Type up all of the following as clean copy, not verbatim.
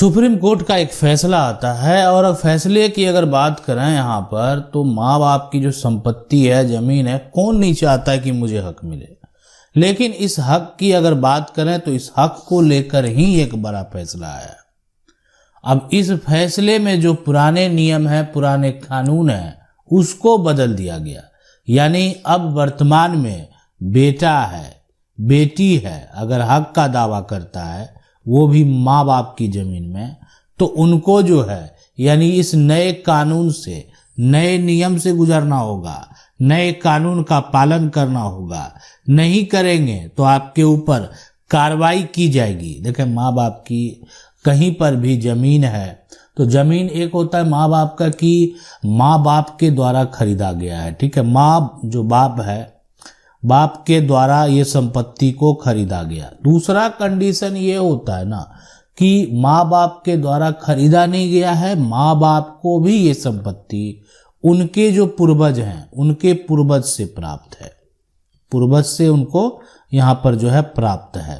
Supreme court का एक फैसला आता है और फैसले की अगर बात करें यहाँ पर तो माँ बाप की जो संपत्ति है, जमीन है, कौन नहीं चाहता है कि मुझे हक मिले। लेकिन इस हक की अगर बात करें तो इस हक को लेकर ही एक बड़ा फैसला आया। अब इस फैसले में जो पुराने नियम है, पुराने कानून है, उसको बदल दिया गया। यानी अब वर्तमान में बेटा है, बेटी है, अगर हक का दावा करता है वो भी माँ बाप की जमीन में, तो उनको जो है यानी इस नए कानून से, नए नियम से गुजरना होगा, नए कानून का पालन करना होगा। नहीं करेंगे तो आपके ऊपर कार्रवाई की जाएगी। देखें, माँ बाप की कहीं पर भी जमीन है तो जमीन एक होता है माँ बाप का कि माँ बाप के द्वारा खरीदा गया है, ठीक है। माँ जो बाप है, बाप के द्वारा ये संपत्ति को खरीदा गया। दूसरा कंडीशन ये होता है ना कि माँ बाप के द्वारा खरीदा नहीं गया है, माँ बाप को भी ये संपत्ति उनके जो पूर्वज हैं, उनके पूर्वज से प्राप्त है, पूर्वज से उनको यहाँ पर जो है प्राप्त है।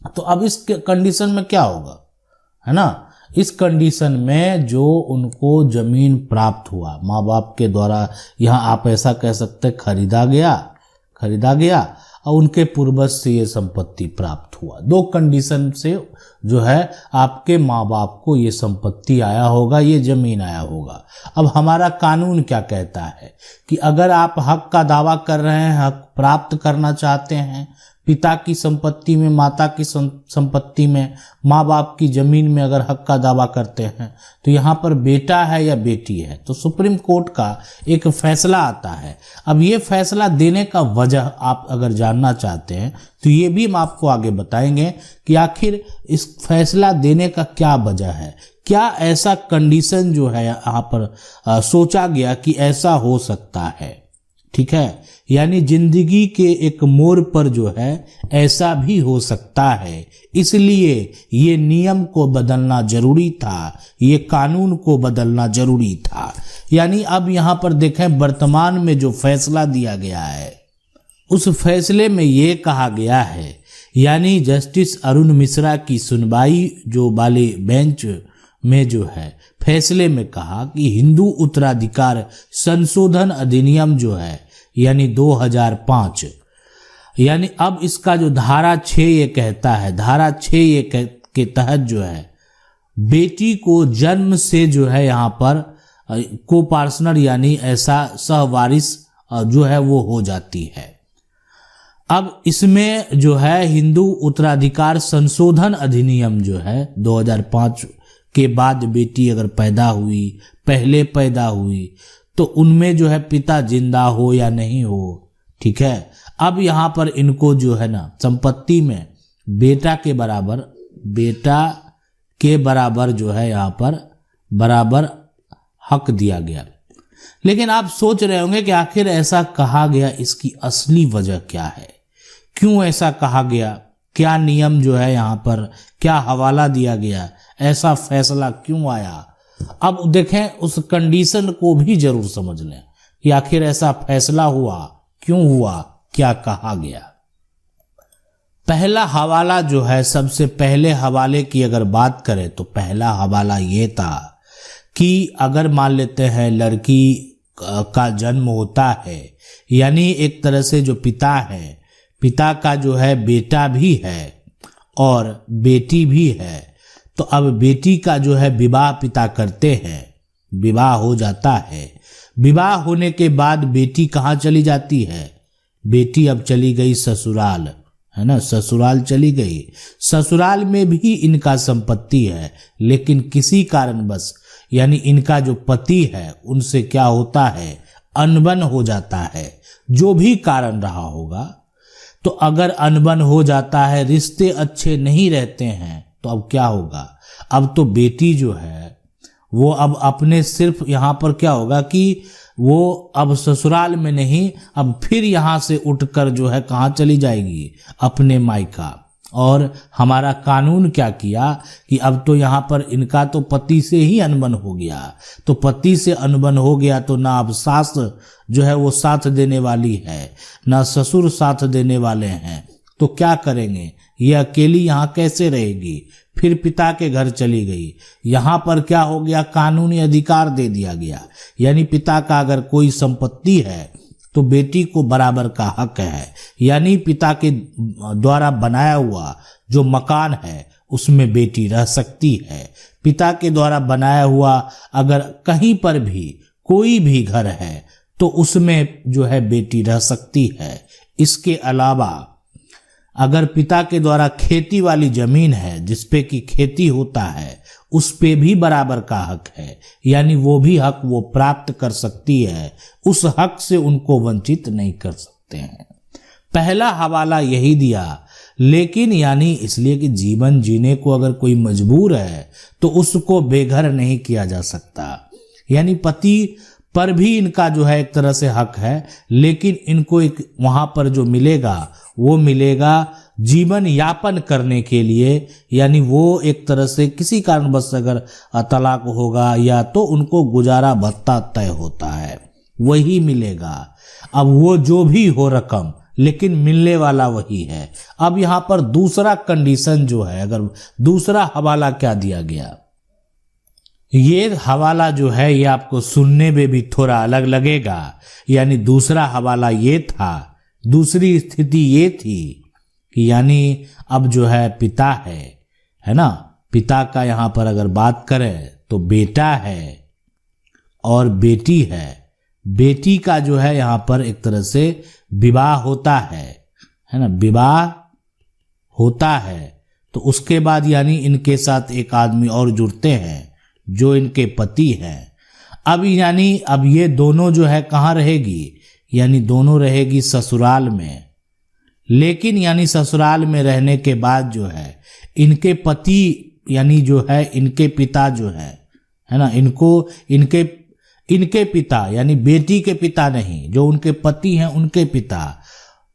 तो अब इस कंडीशन में क्या होगा, है ना, इस कंडीशन में जो उनको जमीन प्राप्त हुआ माँ बाप के द्वारा, यहाँ आप ऐसा कह सकते खरीदा गया और उनके पूर्वज से ये संपत्ति प्राप्त हुआ। दो कंडीशन से जो है आपके माँ बाप को ये संपत्ति आया होगा, ये जमीन आया होगा। अब हमारा कानून क्या कहता है कि अगर आप हक का दावा कर रहे हैं, हक प्राप्त करना चाहते हैं, पिता की संपत्ति में, माता की संपत्ति में, माँ बाप की जमीन में अगर हक का दावा करते हैं तो यहाँ पर बेटा है या बेटी है, तो सुप्रीम कोर्ट का एक फैसला आता है। अब ये फैसला देने का वजह आप अगर जानना चाहते हैं तो ये भी हम आपको आगे बताएंगे कि आखिर इस फैसला देने का क्या वजह है, क्या ऐसा कंडीशन जो है यहाँ पर सोचा गया कि ऐसा हो सकता है, ठीक है। यानी जिंदगी के एक मोड़ पर जो है ऐसा भी हो सकता है, इसलिए ये नियम को बदलना जरूरी था, ये कानून को बदलना जरूरी था। यानी अब यहाँ पर देखें, वर्तमान में जो फैसला दिया गया है उस फैसले में ये कहा गया है, यानी जस्टिस अरुण मिश्रा की सुनवाई जो वाले बेंच में जो है फैसले में कहा कि हिंदू उत्तराधिकार संशोधन अधिनियम जो है यानी 2005, यानी अब इसका जो धारा 6 ये कहता है, धारा 6 ये के तहत जो है बेटी को जन्म से जो है यहाँ पर को पार्टनर यानी ऐसा सहवारिस जो है वो हो जाती है। अब इसमें जो है हिंदू उत्तराधिकार संशोधन अधिनियम जो है 2005 के बाद बेटी अगर पैदा हुई, पहले पैदा हुई, तो उनमें जो है पिता जिंदा हो या नहीं हो, ठीक है। अब यहाँ पर इनको जो है ना संपत्ति में बेटा के बराबर जो है यहाँ पर बराबर हक दिया गया। लेकिन आप सोच रहे होंगे कि आखिर ऐसा कहा गया, इसकी असली वजह क्या है, क्यों ऐसा कहा गया, क्या नियम जो है यहाँ पर, क्या हवाला दिया गया, ऐसा फैसला क्यों आया। अब देखें, उस कंडीशन को भी जरूर समझ लें कि आखिर ऐसा फैसला हुआ, क्यों हुआ, क्या कहा गया। पहला हवाला जो है, सबसे पहले हवाले की अगर बात करें तो पहला हवाला ये था कि अगर मान लेते हैं लड़की का जन्म होता है, यानी एक तरह से जो पिता है, पिता का जो है बेटा भी है और बेटी भी है, तो अब बेटी का जो है विवाह पिता करते हैं, विवाह हो जाता है। विवाह होने के बाद बेटी कहाँ चली जाती है, बेटी अब चली गई ससुराल, है ना, ससुराल चली गई। ससुराल में भी इनका संपत्ति है, लेकिन किसी कारणवश यानी इनका जो पति है उनसे क्या होता है, अनबन हो जाता है, जो भी कारण रहा होगा। तो अगर अनबन हो जाता है, रिश्ते अच्छे नहीं रहते हैं, तो अब क्या होगा, अब तो बेटी जो है वो अब अपने सिर्फ यहाँ पर क्या होगा कि वो अब ससुराल में नहीं, अब फिर यहाँ से उठकर जो है कहाँ चली जाएगी, अपने मायका। और हमारा कानून क्या किया कि अब तो यहाँ पर इनका तो पति से ही अनबन हो गया, तो पति से अनबन हो गया तो ना अब सास जो है वो साथ देने वाली है, ना ससुर साथ देने वाले हैं, तो क्या करेंगे, ये अकेली यहाँ कैसे रहेगी, फिर पिता के घर चली गई। यहाँ पर क्या हो गया, कानूनी अधिकार दे दिया गया। यानी पिता का अगर कोई संपत्ति है तो बेटी को बराबर का हक है। यानी पिता के द्वारा बनाया हुआ जो मकान है उसमें बेटी रह सकती है। पिता के द्वारा बनाया हुआ अगर कहीं पर भी कोई भी घर है तो उसमें जो है बेटी रह सकती है। इसके अलावा अगर पिता के द्वारा खेती वाली जमीन है जिसपे की खेती होता है उस पे भी बराबर का हक है। यानी वो भी हक वो प्राप्त कर सकती है, उस हक से उनको वंचित नहीं कर सकते हैं। पहला हवाला यही दिया। लेकिन यानी इसलिए कि जीवन जीने को अगर कोई मजबूर है तो उसको बेघर नहीं किया जा सकता। यानी पति पर भी इनका जो है एक तरह से हक है, लेकिन इनको एक वहां पर जो मिलेगा वो मिलेगा जीवन यापन करने के लिए। यानी वो एक तरह से किसी कारणवश अगर तलाक होगा या तो उनको गुजारा भत्ता तय होता है वही मिलेगा। अब वो जो भी हो रकम, लेकिन मिलने वाला वही है। अब यहाँ पर दूसरा कंडीशन जो है, अगर दूसरा हवाला क्या दिया गया, ये हवाला जो है ये आपको सुनने में भी थोड़ा अलग लगेगा। यानी दूसरा हवाला ये था, दूसरी स्थिति ये थी कि यानी अब जो है पिता है ना, पिता का यहाँ पर अगर बात करें तो बेटा है और बेटी है। बेटी का जो है यहाँ पर एक तरह से विवाह होता है ना, विवाह होता है तो उसके बाद यानी इनके साथ एक आदमी और जुड़ते हैं जो इनके पति हैं। अब यानी अब ये दोनों जो है कहाँ रहेगी, यानी दोनों रहेगी ससुराल में। लेकिन यानी ससुराल में रहने के बाद जो है इनके पति यानी जो है इनके पिता जो है ना, इनको इनके पिता यानी बेटी के पिता नहीं, जो उनके पति हैं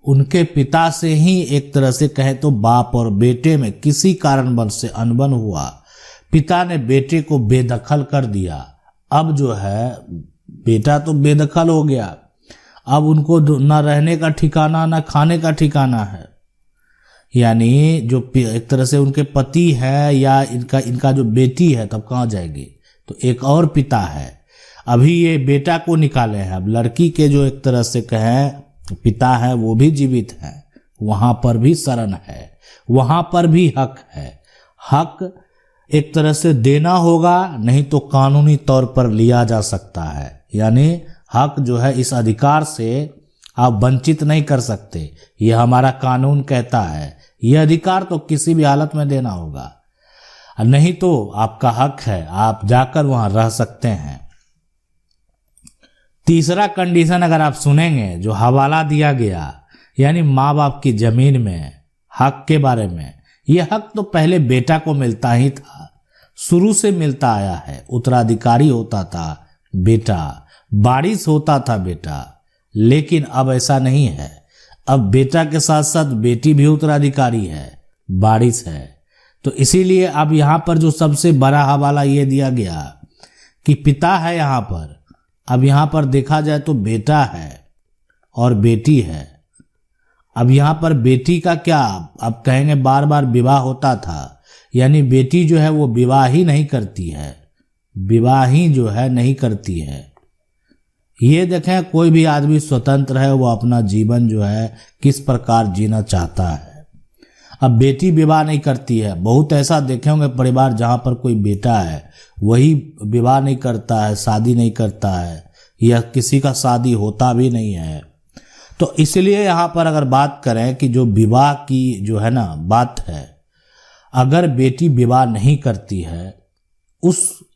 उनके पिता से ही एक तरह से कहे तो बाप और बेटे में किसी कारणवश से अनबन हुआ। पिता ने बेटे को बेदखल कर दिया। अब जो है बेटा तो बेदखल हो गया, अब उनको ना रहने का ठिकाना ना खाने का ठिकाना है। यानी जो एक तरह से उनके पति है या इनका जो बेटी है तब कहाँ जाएगी, तो एक और पिता है। अभी ये बेटा को निकाले हैं, अब लड़की के जो एक तरह से कहें पिता है वो भी जीवित है, वहां पर भी शरण है, वहां पर भी हक है। हक एक तरह से देना होगा, नहीं तो कानूनी तौर पर लिया जा सकता है। यानी हक जो है इस अधिकार से आप वंचित नहीं कर सकते, ये हमारा कानून कहता है। यह अधिकार तो किसी भी हालत में देना होगा, नहीं तो आपका हक है, आप जाकर वहां रह सकते हैं। तीसरा कंडीशन अगर आप सुनेंगे जो हवाला दिया गया, यानी माँ बाप की जमीन में हक के बारे में, यह हक तो पहले बेटा को मिलता ही था, शुरू से मिलता आया है। उत्तराधिकारी होता था बेटा, वारिस होता था बेटा, लेकिन अब ऐसा नहीं है। अब बेटा के साथ साथ बेटी भी उत्तराधिकारी है, वारिस है। तो इसीलिए अब यहाँ पर जो सबसे बड़ा हवाला ये दिया गया कि पिता है यहाँ पर। अब यहाँ पर देखा जाए तो बेटा है और बेटी है। अब यहाँ पर बेटी का क्या, अब कहेंगे बार बार विवाह होता था, यानी बेटी जो है वो विवाह ही नहीं करती है, विवाह ही जो है नहीं करती है। ये देखें कोई भी आदमी स्वतंत्र है, वो अपना जीवन जो है किस प्रकार जीना चाहता है। अब बेटी विवाह नहीं करती है, बहुत ऐसा देखे होंगे परिवार जहाँ पर कोई बेटा है वही विवाह नहीं करता है, शादी नहीं करता है, या किसी का शादी होता भी नहीं है। तो इसलिए यहाँ पर अगर बात करें कि जो विवाह की जो है ना बात है, अगर बेटी विवाह नहीं करती है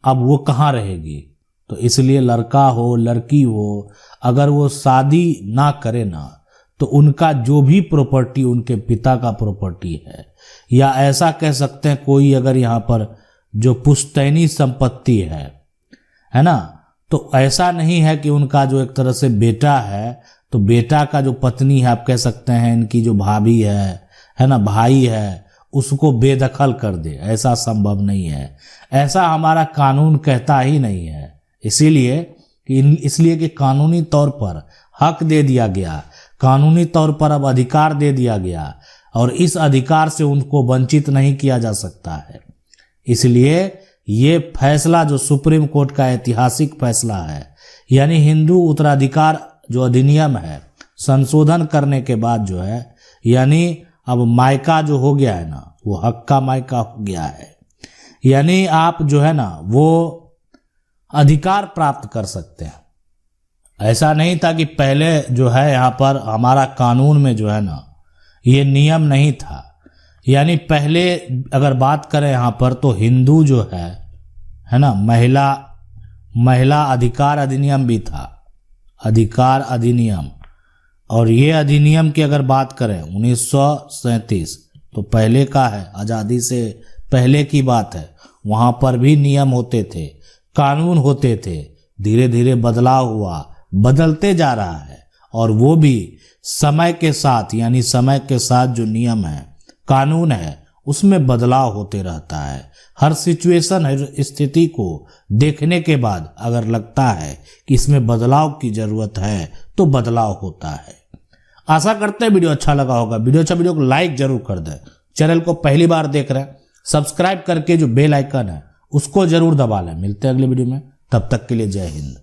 अब वो कहाँ रहेगी। तो इसलिए लड़का हो लड़की हो, अगर वो शादी ना करे ना तो उनका जो भी प्रॉपर्टी उनके पिता का प्रॉपर्टी है, या ऐसा कह सकते हैं कोई अगर यहाँ पर जो पुश्तैनी संपत्ति है ना, तो ऐसा नहीं है कि उनका जो एक तरह से बेटा है तो बेटा का जो पत्नी है, आप कह सकते हैं इनकी जो भाभी है ना, भाई है, उसको बेदखल कर दे, ऐसा संभव नहीं है। ऐसा हमारा कानून कहता ही नहीं है। इसलिए कि कानूनी तौर पर हक दे दिया गया, कानूनी तौर पर अब अधिकार दे दिया गया, और इस अधिकार से उनको वंचित नहीं किया जा सकता है। इसलिए ये फैसला जो सुप्रीम कोर्ट का ऐतिहासिक फैसला है, यानी हिंदू उत्तराधिकार जो अधिनियम है संशोधन करने के बाद जो है, यानी अब मायका जो हो गया है ना, वो हक का मायका हो गया है। यानी आप जो है ना वो अधिकार प्राप्त कर सकते हैं। ऐसा नहीं था कि पहले जो है यहाँ पर हमारा कानून में जो है ना ये नियम नहीं था। यानी पहले अगर बात करें यहाँ पर तो हिंदू जो है ना, महिला अधिकार अधिनियम भी था, अधिकार अधिनियम। और ये अधिनियम की अगर बात करें 1937 तो पहले का है, आज़ादी से पहले की बात है। वहाँ पर भी नियम होते थे, कानून होते थे, धीरे धीरे बदलाव हुआ, बदलते जा रहा है। और वो भी समय के साथ, यानी समय के साथ जो नियम है, कानून है, उसमें बदलाव होते रहता है। हर सिचुएशन, हर स्थिति को देखने के बाद अगर लगता है कि इसमें बदलाव की जरूरत है तो बदलाव होता है। आशा करते हैं वीडियो अच्छा लगा होगा। वीडियो को लाइक जरूर कर दें। चैनल को पहली बार देख रहे हैं, सब्सक्राइब करके जो बेल आइकन है उसको जरूर दबा लें। मिलते हैं अगले वीडियो में, तब तक के लिए जय हिंद।